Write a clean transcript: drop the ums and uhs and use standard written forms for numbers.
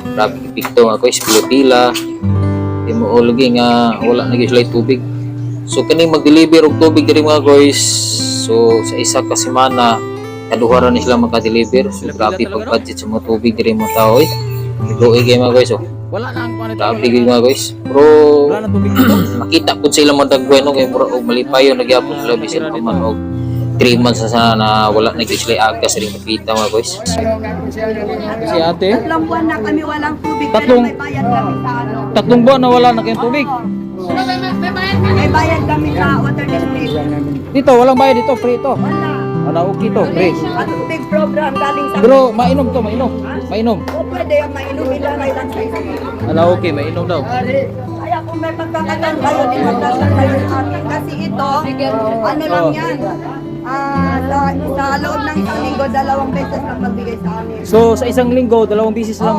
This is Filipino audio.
Grabe epekto mga guys, pila-pila. Di mo lagi nga wala na gyud sila tubig. So kani mag-deliver og tubig diri mga guys. So sa isa ka semana kaduha ra ni sila maka-deliver. So grabe pag budget sa mga tubig diri mga tao eh. Luoy kay mga guys oh. Wala na ang kuan ito. Grabe gyud mga guys. Pero Wala na tubig dito. makita pud sila man dagweno kay mura og malipayon nagyapon sila bisan pa man og 3 months na sana na wala na gyud sila aga sa ring kapita mga guys. Si ate, 3 buwan na kami walang tubig. Tatlong- Pero may bayad kami sa ano. 3 buwan na wala na kayong tubig. May bayad kami sa water district. Dito, walang bayad dito, free ito. Wala. Wala, okay to, free. At tubig program galing sa... Pero mainom to, mainom. Mainom. O pwede yung mainom ilalay lang sa isa. Wala, okay, mainom daw. Kaya kung may pagkakataon kayo, di magdasal kayo sa atin. Kasi ito, ano lang yan. Sa loob ng isang linggo, 2 beses lang magbigay sa amin. So, sa isang linggo, 2 beses lang